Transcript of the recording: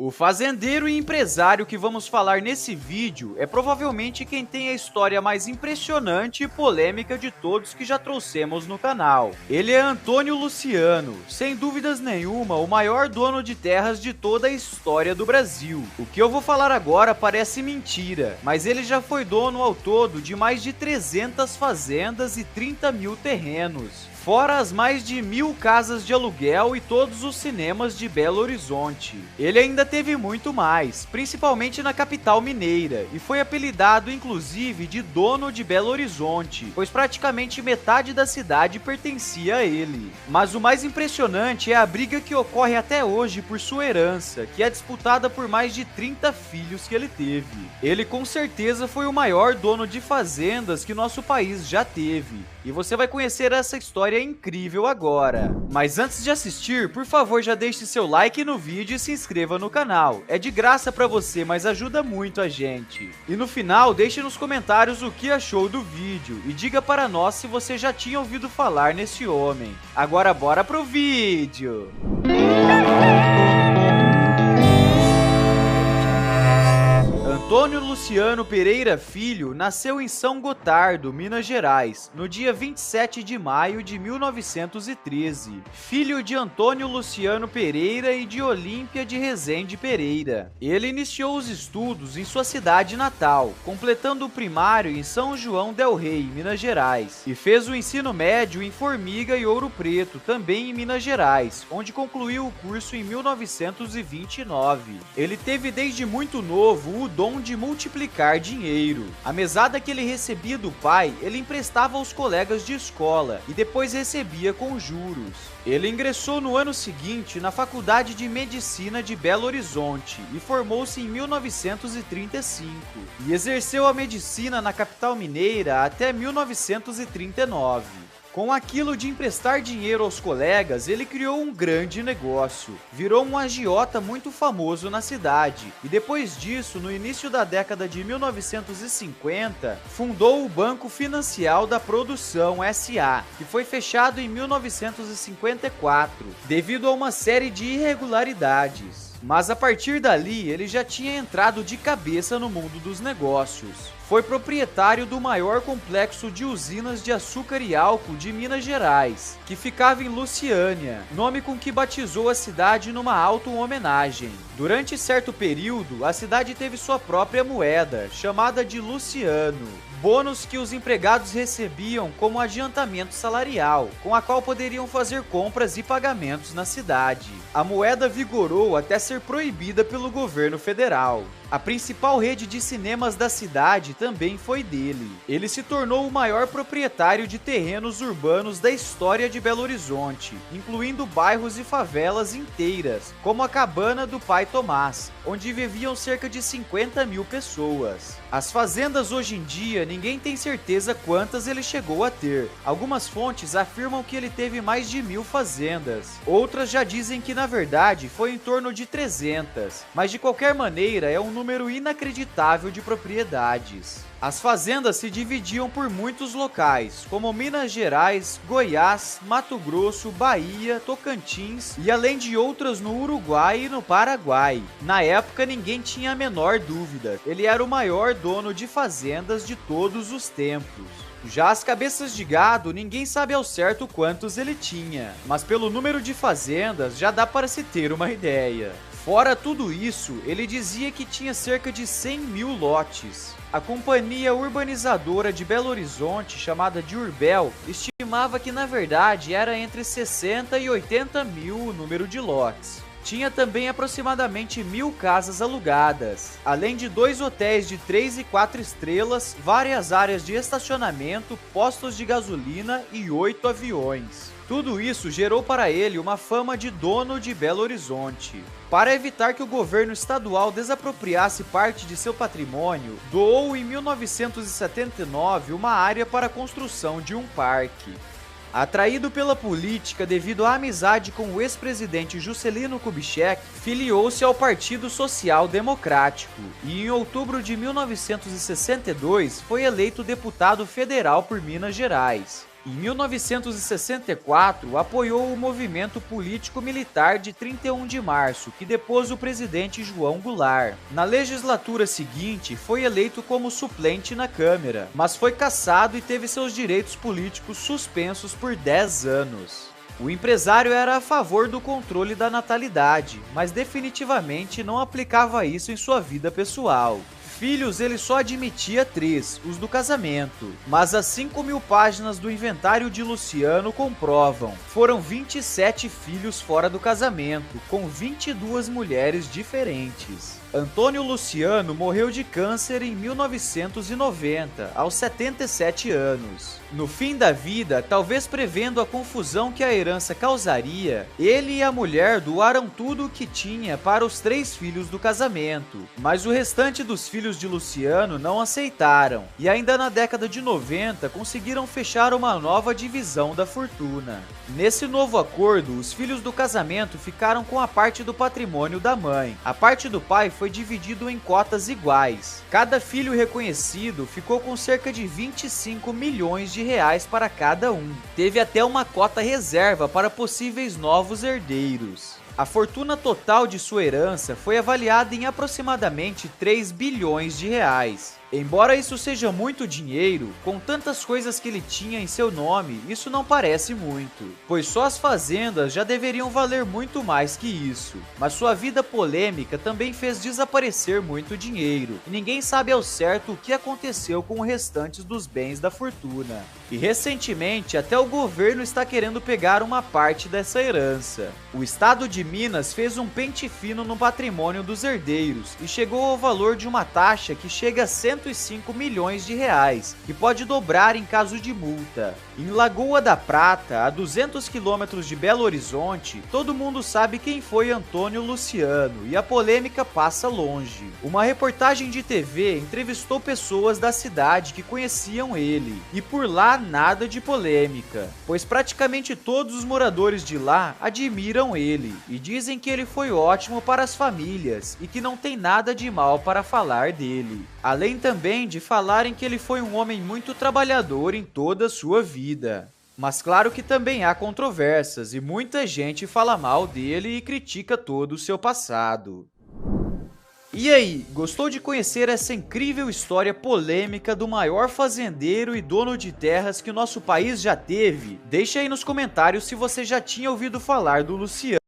O fazendeiro e empresário que vamos falar nesse vídeo é provavelmente quem tem a história mais impressionante e polêmica de todos que já trouxemos no canal. Ele é Antônio Luciano, sem dúvidas nenhuma o maior dono de terras de toda a história do Brasil. O que eu vou falar agora parece mentira, mas ele já foi dono ao todo de mais de 300 fazendas e 30 mil terrenos. Fora as mais de 1000 casas de aluguel e todos os cinemas de Belo Horizonte. Ele ainda teve muito mais, principalmente na capital mineira, e foi apelidado inclusive de dono de Belo Horizonte, pois praticamente metade da cidade pertencia a ele. Mas o mais impressionante é a briga que ocorre até hoje por sua herança, que é disputada por mais de 30 filhos que ele teve. Ele com certeza foi o maior dono de fazendas que nosso país já teve, e você vai conhecer essa história incrível agora. Mas antes de assistir, por favor já deixe seu like no vídeo e se inscreva no canal. É de graça pra você, mas ajuda muito a gente. E no final, deixe nos comentários o que achou do vídeo e diga para nós se você já tinha ouvido falar nesse homem. Agora bora pro vídeo! Antônio Luciano Pereira Filho nasceu em São Gotardo, Minas Gerais, no dia 27 de maio de 1913. Filho de Antônio Luciano Pereira e de Olímpia de Rezende Pereira. Ele iniciou os estudos em sua cidade natal, completando o primário em São João del Rei, Minas Gerais, e fez o ensino médio em Formiga e Ouro Preto, também em Minas Gerais, onde concluiu o curso em 1929. Ele teve desde muito novo o dom de multiplicar dinheiro. A mesada que ele recebia do pai, ele emprestava aos colegas de escola e depois recebia com juros. Ele ingressou no ano seguinte na Faculdade de Medicina de Belo Horizonte e formou-se em 1935, e exerceu a medicina na capital mineira até 1939. Com aquilo de emprestar dinheiro aos colegas, ele criou um grande negócio. Virou um agiota muito famoso na cidade. E depois disso, no início da década de 1950, fundou o Banco Financial da Produção S.A., que foi fechado em 1954, devido a uma série de irregularidades. Mas a partir dali, ele já tinha entrado de cabeça no mundo dos negócios. Foi proprietário do maior complexo de usinas de açúcar e álcool de Minas Gerais, que ficava em Luciânia, nome com que batizou a cidade numa auto-homenagem. Durante certo período, a cidade teve sua própria moeda, chamada de Luciano, bônus que os empregados recebiam como adiantamento salarial, com a qual poderiam fazer compras e pagamentos na cidade. A moeda vigorou até ser proibida pelo governo federal. A principal rede de cinemas da cidade também foi dele. Ele se tornou o maior proprietário de terrenos urbanos da história de Belo Horizonte, incluindo bairros e favelas inteiras, como a Cabana do Pai Tomás, onde viviam cerca de 50 mil pessoas. As fazendas hoje em dia, ninguém tem certeza quantas ele chegou a ter. Algumas fontes afirmam que ele teve mais de 1000 fazendas. Outras já dizem que na verdade foi em torno de 300, mas de qualquer maneira é um número inacreditável de propriedades. As fazendas se dividiam por muitos locais, como Minas Gerais, Goiás, Mato Grosso, Bahia, Tocantins e além de outras no Uruguai e no Paraguai. Na época ninguém tinha a menor dúvida, ele era o maior dono de fazendas de todos os tempos. Já as cabeças de gado, ninguém sabe ao certo quantos ele tinha, mas pelo número de fazendas já dá para se ter uma ideia. Fora tudo isso, ele dizia que tinha cerca de 100 mil lotes. A companhia urbanizadora de Belo Horizonte, chamada de Urbel, estimava que na verdade era entre 60 e 80 mil o número de lotes. Tinha também aproximadamente 1000 casas alugadas, além de 2 hotéis de 3 e 4 estrelas, várias áreas de estacionamento, postos de gasolina e 8 aviões. Tudo isso gerou para ele uma fama de dono de Belo Horizonte. Para evitar que o governo estadual desapropriasse parte de seu patrimônio, doou em 1979 uma área para a construção de um parque. Atraído pela política devido à amizade com o ex-presidente Juscelino Kubitschek, filiou-se ao Partido Social Democrático e, em outubro de 1962, foi eleito deputado federal por Minas Gerais. Em 1964, apoiou o movimento político-militar de 31 de março, que depôs o presidente João Goulart. Na legislatura seguinte, foi eleito como suplente na Câmara, mas foi cassado e teve seus direitos políticos suspensos por 10 anos. O empresário era a favor do controle da natalidade, mas definitivamente não aplicava isso em sua vida pessoal. Filhos ele só admitia 3, os do casamento, mas as 5.000 páginas do inventário de Luciano comprovam. Foram 27 filhos fora do casamento, com 22 mulheres diferentes. Antônio Luciano morreu de câncer em 1990, aos 77 anos. No fim da vida, talvez prevendo a confusão que a herança causaria, ele e a mulher doaram tudo o que tinha para os 3 filhos do casamento, mas o restante dos filhos de Luciano não aceitaram, e ainda na década de 90 conseguiram fechar uma nova divisão da fortuna. Nesse novo acordo, os filhos do casamento ficaram com a parte do patrimônio da mãe. A parte do pai foi dividido em cotas iguais. Cada filho reconhecido ficou com cerca de 25 milhões de reais para cada um. Teve até uma cota reserva para possíveis novos herdeiros. A fortuna total de sua herança foi avaliada em aproximadamente 3 bilhões de reais. Embora isso seja muito dinheiro, com tantas coisas que ele tinha em seu nome, isso não parece muito, pois só as fazendas já deveriam valer muito mais que isso. Mas sua vida polêmica também fez desaparecer muito dinheiro, e ninguém sabe ao certo o que aconteceu com o restante dos bens da fortuna. E recentemente, até o governo está querendo pegar uma parte dessa herança. O estado de Minas fez um pente fino no patrimônio dos herdeiros e chegou ao valor de uma taxa que chega a 105 milhões de reais, que pode dobrar em caso de multa. Em Lagoa da Prata, a 200 quilômetros de Belo Horizonte, todo mundo sabe quem foi Antônio Luciano e a polêmica passa longe. Uma reportagem de TV entrevistou pessoas da cidade que conheciam ele, e por lá nada de polêmica, pois praticamente todos os moradores de lá admiram ele e dizem que ele foi ótimo para as famílias e que não tem nada de mal para falar dele. Além também de falarem que ele foi um homem muito trabalhador em toda a sua vida. Mas claro que também há controvérsias e muita gente fala mal dele e critica todo o seu passado. E aí, gostou de conhecer essa incrível história polêmica do maior fazendeiro e dono de terras que o nosso país já teve? Deixa aí nos comentários se você já tinha ouvido falar do Luciano.